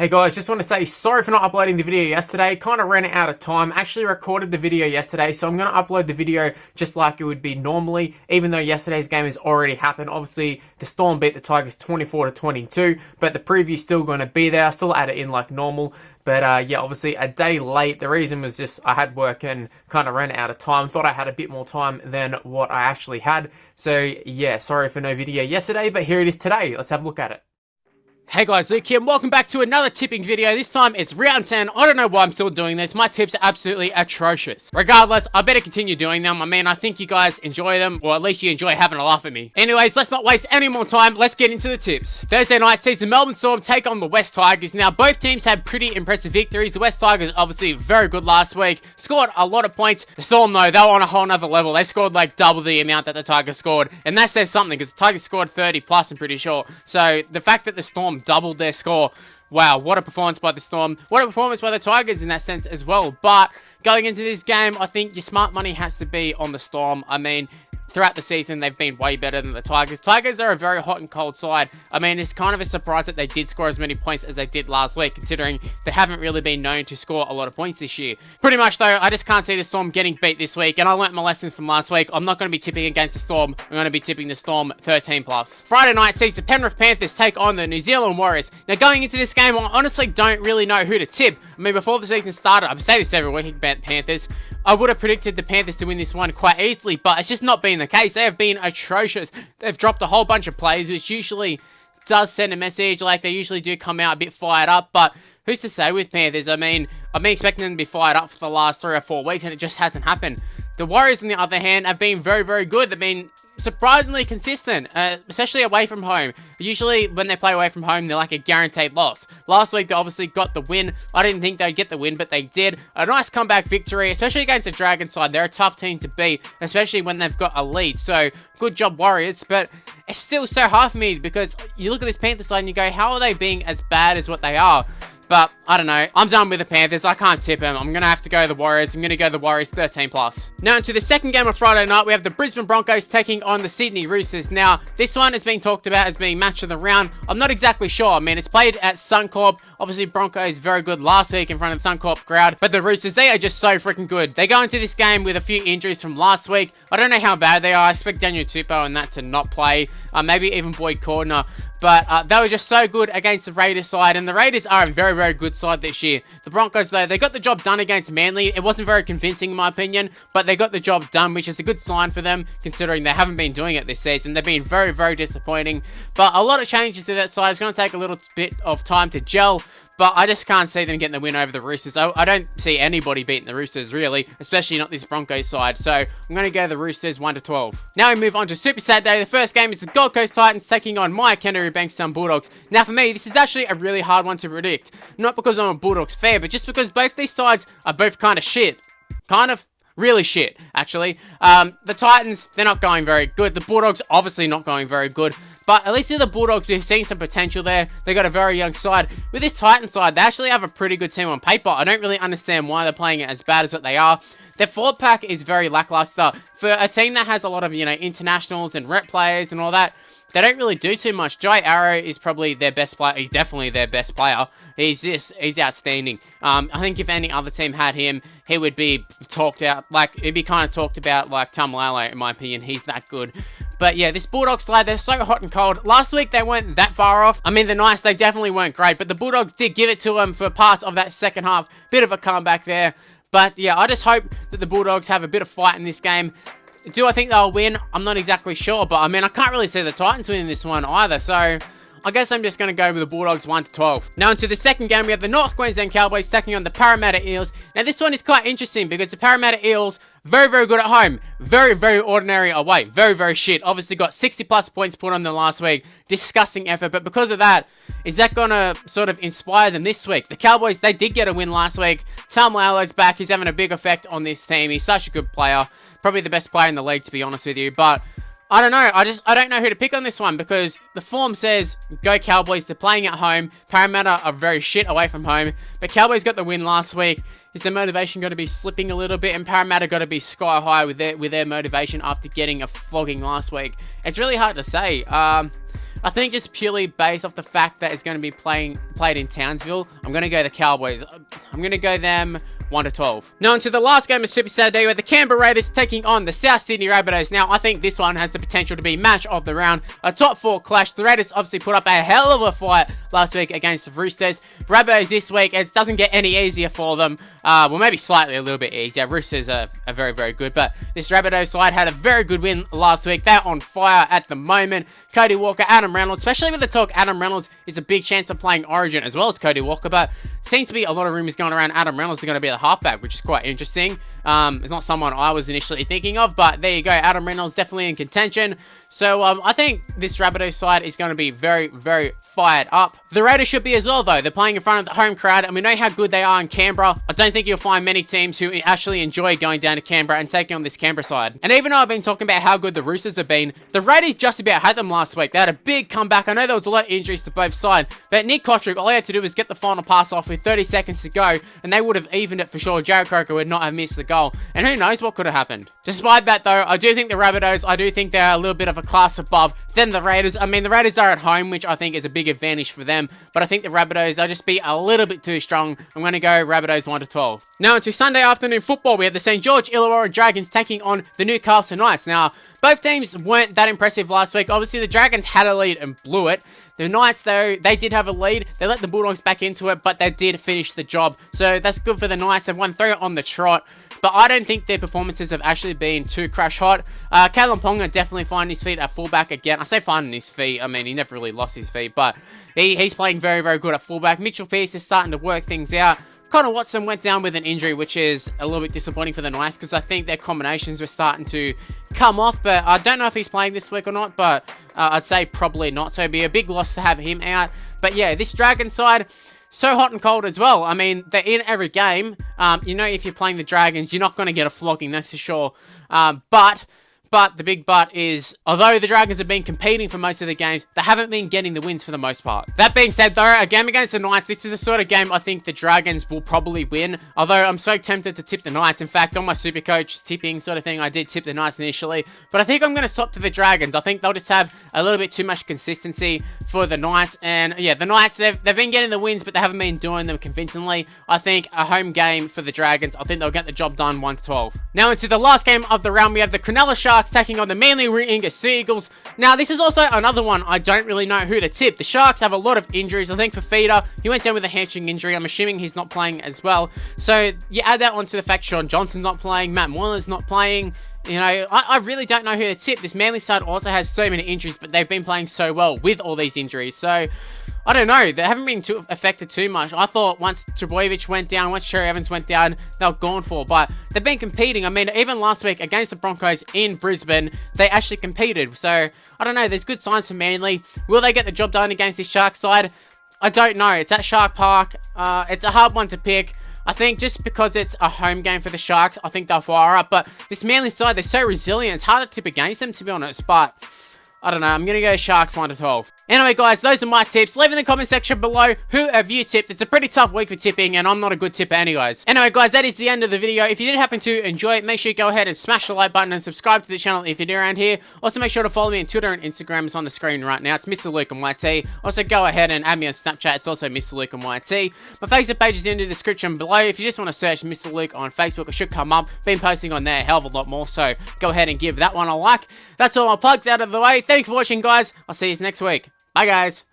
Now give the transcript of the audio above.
Hey guys, just want to say sorry for not uploading the video yesterday. Kind of ran out of time. Actually recorded the video yesterday, so I'm going to upload the video just like it would be normally, even though yesterday's game has already happened. Obviously, the Storm beat the Tigers 24-22, but the preview's still going to be there. I'll still add it in like normal. But yeah, obviously a day late. The reason was just I had work and kind of ran out of time. Thought I had a bit more time than what I actually had. So yeah, sorry for no video yesterday, but here it is today. Let's have a look at it. Hey guys, Luke here, and welcome back to another tipping video. This time it's round 10. I don't know why I'm still doing this. My tips are absolutely atrocious. Regardless, I better continue doing them. I mean, I think you guys enjoy them, or at least you enjoy having a laugh at me. Anyways, let's not waste any more time. Let's get into the tips. Thursday night sees the Melbourne Storm take on the West Tigers. Now, both teams had pretty impressive victories. The West Tigers, obviously, very good last week. Scored a lot of points. The Storm, though, they were on a whole nother level. They scored like double the amount that the Tigers scored. And that says something, because the Tigers scored 30 plus, I'm pretty sure. So, the fact that the Storm doubled their score, wow, what a performance by the Storm. What a performance by the Tigers in that sense as well. But going into this game, I think your smart money has to be on the Storm. I mean, throughout the season, they've been way better than the Tigers. Tigers are a very hot and cold side. I mean, it's kind of a surprise that they did score as many points as they did last week, considering they haven't really been known to score a lot of points this year. Pretty much, though, I just can't see the Storm getting beat this week, and I learnt my lesson from last week. I'm not going to be tipping against the Storm. I'm going to be tipping the Storm 13 plus. Friday night sees the Penrith Panthers take on the New Zealand Warriors. Now, going into this game, I honestly don't really know who to tip. I mean, before the season started, I say this every week about Panthers, I would have predicted the Panthers to win this one quite easily, but it's just not been the case. They have been atrocious. They've dropped a whole bunch of players, which usually does send a message. Like, they usually do come out a bit fired up, but who's to say with Panthers? I mean, I've been expecting them to be fired up for the last 3 or 4 weeks, and it just hasn't happened. The Warriors, on the other hand, have been very, very good. They've been surprisingly consistent, especially away from home. Usually, when they play away from home, they're like a guaranteed loss. Last week, they obviously got the win. I didn't think they'd get the win, but they did. A nice comeback victory, especially against the Dragon side. They're a tough team to beat, especially when they've got a lead. So, good job, Warriors. But it's still so hard for me, because you look at this Panthers side and you go, how are they being as bad as what they are? But, I don't know. I'm done with the Panthers. I can't tip them. I'm going to have to go the Warriors. I'm going to go the Warriors 13 plus. Now, into the second game of Friday night, we have the Brisbane Broncos taking on the Sydney Roosters. Now, this one is being talked about as being match of the round. I'm not exactly sure. I mean, it's played at Suncorp. Obviously, Broncos very good last week in front of the Suncorp crowd. But the Roosters, they are just so freaking good. They go into this game with a few injuries from last week. I don't know how bad they are. I expect Daniel Tupou and that to not play. Maybe even Boyd Cordner. But they were just so good against the Raiders side, and the Raiders are a very, very good side this year. The Broncos, though, they got the job done against Manly. It wasn't very convincing, in my opinion, but they got the job done, which is a good sign for them, considering they haven't been doing it this season. They've been very, very disappointing, but a lot of changes to that side. It's going to take a little bit of time to gel, but I just can't see them getting the win over the Roosters. I don't see anybody beating the Roosters, really, especially not this Broncos side. So I'm going to go the Roosters 1-12. Now we move on to Super Saturday. The first game is the Gold Coast Titans taking on my Canterbury Bankstown Bulldogs. Now for me, this is actually a really hard one to predict. Not because I'm a Bulldogs fan, but just because both these sides are both kind of shit. Kind of. Really shit, actually. The Titans, they're not going very good. The Bulldogs, obviously not going very good. But at least with the Bulldogs, we've seen some potential there. They got a very young side. With this Titan side, they actually have a pretty good team on paper. I don't really understand why they're playing it as bad as what they are. Their forward pack is very lackluster. For a team that has a lot of, internationals and rep players and all that, they don't really do too much. Jai Arrow is probably their best player. He's definitely their best player. He's outstanding. I think if any other team had him, he would be talked out, he'd be kind of talked about like Tamalalo, in my opinion. He's that good. But yeah, this Bulldogs side, they're so hot and cold. Last week, they weren't that far off. I mean, the Knights, they definitely weren't great, but the Bulldogs did give it to them for parts of that second half. Bit of a comeback there. But yeah, I just hope that the Bulldogs have a bit of fight in this game. Do I think they'll win? I'm not exactly sure, but I mean, I can't really see the Titans winning this one either, so I guess I'm just going to go with the Bulldogs 1-12. Now into the second game, we have the North Queensland Cowboys taking on the Parramatta Eels. Now this one is quite interesting because the Parramatta Eels, very, very good at home. Very, very ordinary away. Very, very shit. Obviously got 60 plus points put on them last week. Disgusting effort, but because of that, is that going to sort of inspire them this week? The Cowboys, they did get a win last week. Tamalalo's back. He's having a big effect on this team. He's such a good player. Probably the best player in the league, to be honest with you, but I don't know. I don't know who to pick on this one because the form says go Cowboys. They're playing at home. Parramatta are very shit away from home. But Cowboys got the win last week. Is their motivation going to be slipping a little bit? And Parramatta got to be sky high with their motivation after getting a flogging last week. It's really hard to say. I think just purely based off the fact that it's going to be played in Townsville, I'm going to go the Cowboys. I'm going to go them 1-12. Now into the last game of Super Saturday, where the Canberra Raiders taking on the South Sydney Rabbitohs. Now I think this one has the potential to be match of the round, a top 4 clash. The Raiders obviously put up a hell of a fight last week against the Roosters. Rabbitohs this week, it doesn't get any easier for them. Well, maybe slightly a little bit easier. Roosters are very, very good, but this Rabbitohs side had a very good win last week. They're on fire at the moment. Cody Walker, Adam Reynolds, especially with the talk Adam Reynolds is a big chance of playing Origin as well as Cody Walker, but seems to be a lot of rumours going around Adam Reynolds is going to be the halfback, which is quite interesting. It's not someone I was initially thinking of, but there you go. Adam Reynolds definitely in contention. So I think this Rabbitohs side is going to be very, very fired up. The Raiders should be as well, though. They're playing in front of the home crowd, and we know how good they are in Canberra. I don't think you'll find many teams who actually enjoy going down to Canberra and taking on this Canberra side. And even though I've been talking about how good the Roosters have been, the Raiders just about had them last week. They had a big comeback. I know there was a lot of injuries to both sides, but Nick Kotrick, all he had to do was get the final pass off with 30 seconds to go, and they would have evened it for sure. Jared Croker would not have missed the goal, and who knows what could have happened. Despite that, though, I do think the Rabbitohs, I do think they're a little bit of a class above than the Raiders. I mean, the Raiders are at home, which I think is a big advantage for them, but I think the Rabbitohs, they'll just be a little bit too strong. I'm going to go Rabbitohs 1-12. Now into Sunday afternoon football, we have the St. George Illawarra Dragons taking on the Newcastle Knights. Now, both teams weren't that impressive last week. Obviously, the Dragons had a lead and blew it. The Knights, though, they did have a lead. They let the Bulldogs back into it, but they did finish the job. So that's good for the Knights. They've won 3 on the trot. But I don't think their performances have actually been too crash hot. Kalen Ponga definitely finding his feet at fullback again. I say finding his feet. I mean, he never really lost his feet, but he's playing very, very good at fullback. Mitchell Pearce is starting to work things out. Connor Watson went down with an injury, which is a little bit disappointing for the Knights because I think their combinations were starting to come off. But I don't know if he's playing this week or not, but I'd say probably not. So it'd be a big loss to have him out. But yeah, this Dragon side, so hot and cold as well. I mean, they're in every game. You know, if you're playing the Dragons, you're not going to get a flogging, that's for sure. But the big but is, although the Dragons have been competing for most of the games, they haven't been getting the wins for the most part. That being said, though, a game against the Knights, this is the sort of game I think the Dragons will probably win. Although I'm so tempted to tip the Knights. In fact, on my Supercoach tipping sort of thing, I did tip the Knights initially. But I think I'm going to swap to the Dragons. I think they'll just have a little bit too much consistency for the Knights. And yeah, the Knights, they've been getting the wins, but they haven't been doing them convincingly. I think a home game for the Dragons, I think they'll get the job done 1-12. Now into the last game of the round, we have the Cronulla Sharks taking on the Manly Warringah Seagulls. Now, this is also another one I don't really know who to tip. The Sharks have a lot of injuries. I think for Fafita, he went down with a hamstring injury. I'm assuming he's not playing as well. So you add that onto the fact Sean Johnson's not playing, Matt Moylan's not playing. You know, I really don't know who to tip. This Manly side also has so many injuries, but they've been playing so well with all these injuries. So I don't know. They haven't been affected too much. I thought once Trbojevic went down, once Cherry Evans went down, they were gone for. But they've been competing. I mean, even last week against the Broncos in Brisbane, they actually competed. So I don't know. There's good signs for Manly. Will they get the job done against this Shark side? I don't know. It's at Shark Park. It's a hard one to pick. I think just because it's a home game for the Sharks, I think they'll fire up. But this Manly side, they're so resilient. It's hard to tip against them, to be honest. But I don't know. I'm going to go Sharks 1-12. Anyway, guys, those are my tips. Leave in the comment section below who have you tipped. It's a pretty tough week for tipping, and I'm not a good tipper anyways. Anyway, guys, that is the end of the video. If you did happen to enjoy it, make sure you go ahead and smash the like button and subscribe to the channel if you're new around here. Also, make sure to follow me on Twitter and Instagram. It's on the screen right now. It's Mr. Luke and YT. Also, go ahead and add me on Snapchat. It's also Mr. Luke and YT. My Facebook page is in the description below. If you just want to search Mr. Luke on Facebook, it should come up. Been posting on there a hell of a lot more, so go ahead and give that one a like. That's all my plugs out of the way. Thank you for watching, guys. I'll see you next week. Bye, guys.